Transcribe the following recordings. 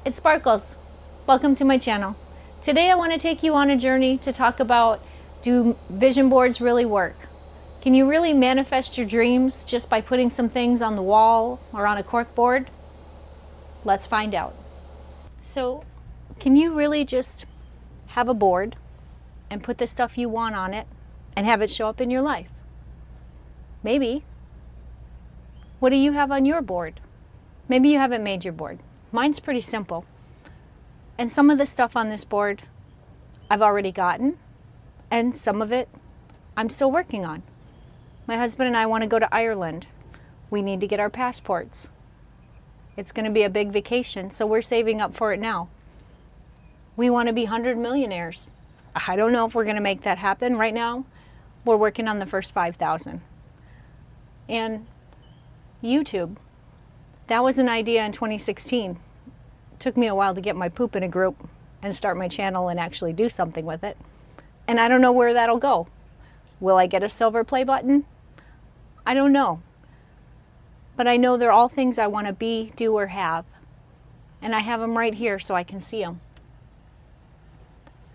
It's Sparkles. Welcome to my channel. Today I want to take you on a journey to talk about, do vision boards really work? Can you really manifest your dreams just by putting some things on the wall or on a cork board? Let's find out. So, can you really just have a board and put the stuff you want on it and have it show up in your life? Maybe. What do you have on your board? Maybe you haven't made your board. Mine's pretty simple. And some of the stuff on this board I've already gotten, and some of it I'm still working on. My husband and I want to go to Ireland. We need to get our passports. It's going to be a big vacation, so we're saving up for it now. We want to be 100 millionaires. I don't know if we're going to make that happen. Right now, we're working on the first 5,000. And YouTube. That was an idea in 2016. Took me a while to get my poop in a group and start my channel and actually do something with it. And I don't know where that'll go. Will I get a silver play button? I don't know. But I know they're all things I want to be, do, or have. And I have them right here so I can see them.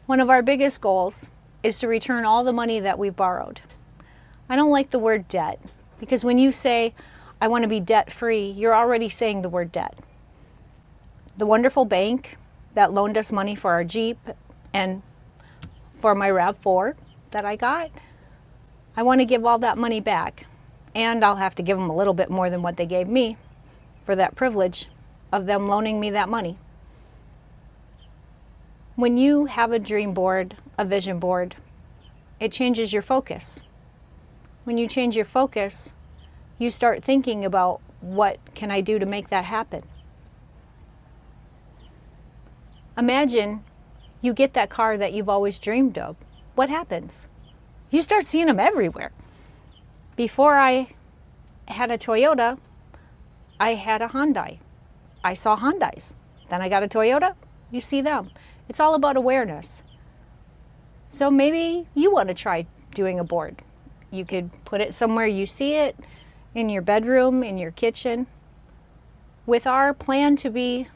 One of our biggest goals is to return all the money that we've borrowed. I don't like the word debt, because when you say, I want to be debt-free, you're already saying the word debt. The wonderful bank that loaned us money for our Jeep and for my RAV4 that I got, I want to give all that money back. And I'll have to give them a little bit more than what they gave me for that privilege of them loaning me that money. When you have a dream board, a vision board, it changes your focus. When you change your focus, you start thinking about, what can I do to make that happen? Imagine you get that car that you've always dreamed of. What happens? You start seeing them everywhere. Before I had a Toyota, I had a Hyundai. I saw Hyundais. Then I got a Toyota, you see them. It's all about awareness. So maybe you want to try doing a board. You could put it somewhere you see it, in your bedroom, in your kitchen. With our plan to be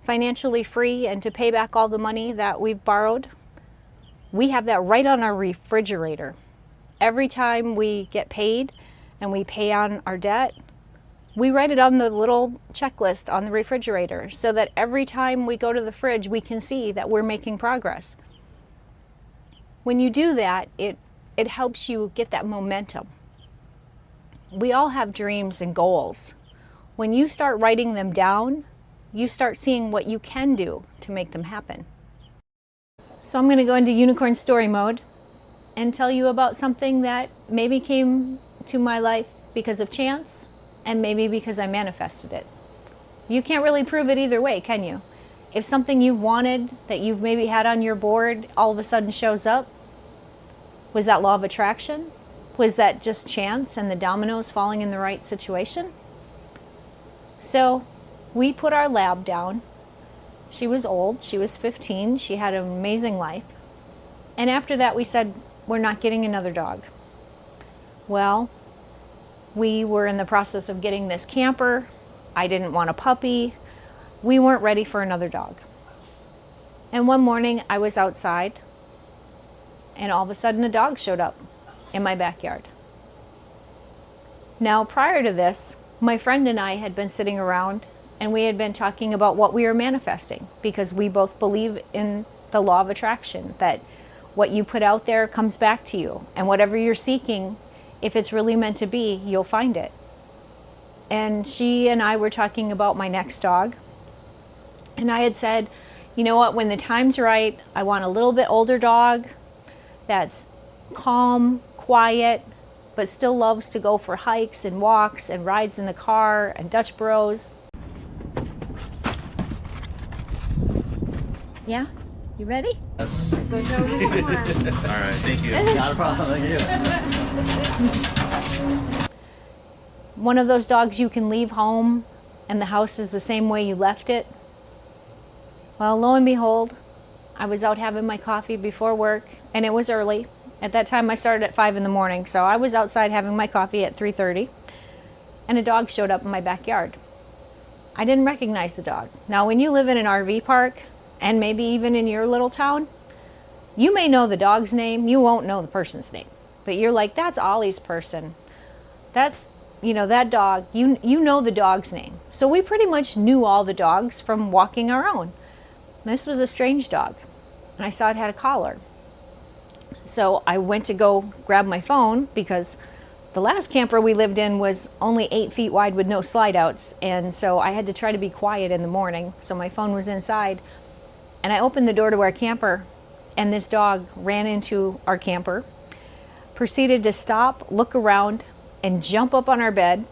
financially free and to pay back all the money that we've borrowed, we have that right on our refrigerator. Every time we get paid and we pay on our debt, we write it on the little checklist on the refrigerator so that every time we go to the fridge, we can see that we're making progress. When you do that, it helps you get that momentum. We all have dreams and goals. When you start writing them down, you start seeing what you can do to make them happen. So I'm going to go into unicorn story mode and tell you about something that maybe came to my life because of chance and maybe because I manifested it. You can't really prove it either way, can you? If something you wanted that you've maybe had on your board all of a sudden shows up, was that law of attraction? Was that just chance and the dominoes falling in the right situation? So we put our lab down. She was old, she was 15, she had an amazing life. And after that we said, we're not getting another dog. Well, we were in the process of getting this camper. I didn't want a puppy. We weren't ready for another dog. And one morning I was outside and all of a sudden a dog showed up in my backyard. Now, prior to this, my friend and I had been sitting around and we had been talking about what we were manifesting, because we both believe in the law of attraction, that what you put out there comes back to you, and whatever you're seeking, if it's really meant to be, you'll find it. And she and I were talking about my next dog, and I had said, you know what, when the time's right, I want a little bit older dog that's calm, quiet, but still loves to go for hikes and walks and rides in the car and Dutch bros. Yeah? You ready? Yes. All right, thank you. Not a problem, thank you. One of those dogs you can leave home and the house is the same way you left it. Well, lo and behold, I was out having my coffee before work, and it was early. At that time I started at 5 in the morning, so I was outside having my coffee at 3:30, and a dog showed up in my backyard. I didn't recognize the dog. Now, when you live in an RV park, and maybe even in your little town, you may know the dog's name, you won't know the person's name. But you're like, that's Ollie's person. That's, that dog, you know the dog's name. So we pretty much knew all the dogs from walking our own. This was a strange dog, and I saw it had a collar. So I went to go grab my phone because the last camper we lived in was only 8 feet wide with no slide outs. And so I had to try to be quiet in the morning. So my phone was inside, and I opened the door to our camper, and this dog ran into our camper, proceeded to stop, look around, and jump up on our bed,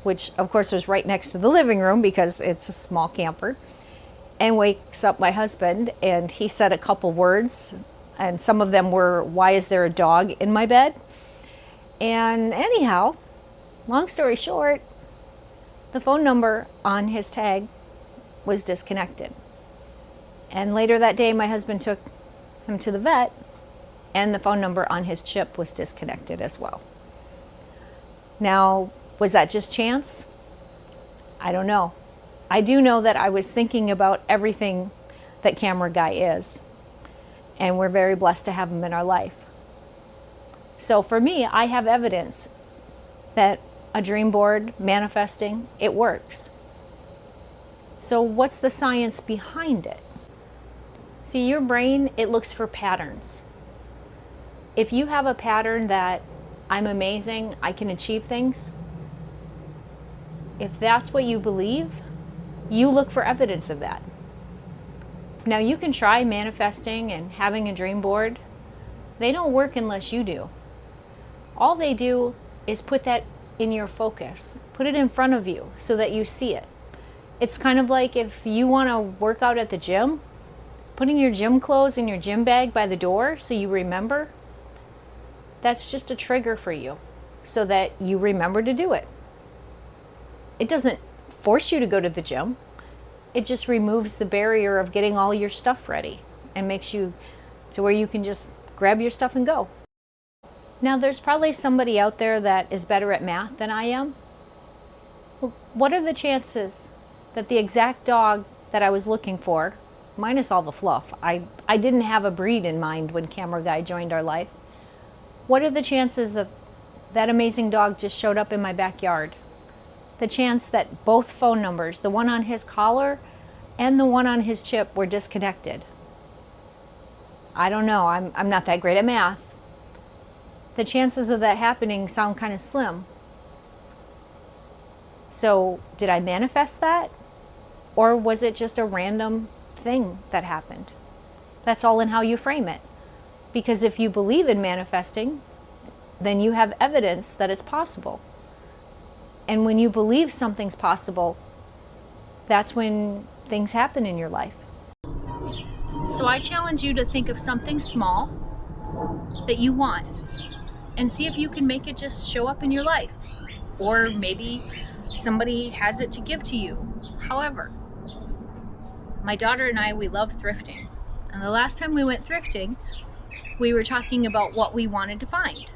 which of course was right next to the living room because it's a small camper, and wakes up my husband, and he said a couple words, and some of them were, "Why is there a dog in my bed?" And anyhow, long story short, the phone number on his tag was disconnected. And later that day, my husband took him to the vet, and the phone number on his chip was disconnected as well. Now, was that just chance? I don't know. I do know that I was thinking about everything that Camera Guy is, and we're very blessed to have him in our life. So for me, I have evidence that a dream board, manifesting, it works. So what's the science behind it? See, your brain, it looks for patterns. If you have a pattern that I'm amazing, I can achieve things, if that's what you believe, you look for evidence of that. Now, you can try manifesting and having a dream board. They don't work unless you do. All they do is put that in your focus, put it in front of you so that you see it. It's kind of like if you want to work out at the gym, putting your gym clothes in your gym bag by the door so you remember. That's just a trigger for you so that you remember to do it. It doesn't force you to go to the gym. It just removes the barrier of getting all your stuff ready and makes you to where you can just grab your stuff and go. Now, there's probably somebody out there that is better at math than I am. What are the chances that the exact dog that I was looking for, minus all the fluff, I didn't have a breed in mind when Camera Guy joined our life. What are the chances that that amazing dog just showed up in my backyard? The chance that both phone numbers, the one on his collar and the one on his chip, were disconnected. I don't know, I'm not that great at math. The chances of that happening sound kind of slim. So, did I manifest that? Or was it just a random thing that happened? That's all in how you frame it. Because if you believe in manifesting, then you have evidence that it's possible. And when you believe something's possible, that's when things happen in your life. So I challenge you to think of something small that you want and see if you can make it just show up in your life. Or maybe somebody has it to give to you. However, my daughter and I, we love thrifting. And the last time we went thrifting, we were talking about what we wanted to find.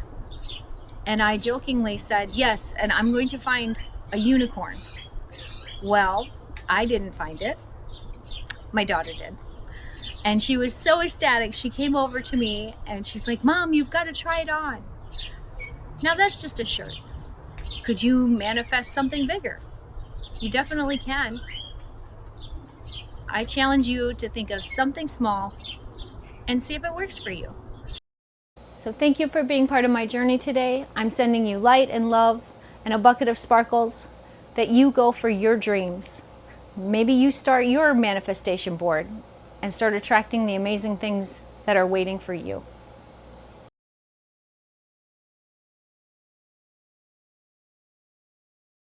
And I jokingly said, yes, and I'm going to find a unicorn. Well, I didn't find it. My daughter did. And she was so ecstatic. She came over to me and she's like, Mom, you've got to try it on. Now that's just a shirt. Could you manifest something bigger? You definitely can. I challenge you to think of something small and see if it works for you. So thank you for being part of my journey today. I'm sending you light and love and a bucket of sparkles that you go for your dreams. Maybe you start your manifestation board and start attracting the amazing things that are waiting for you.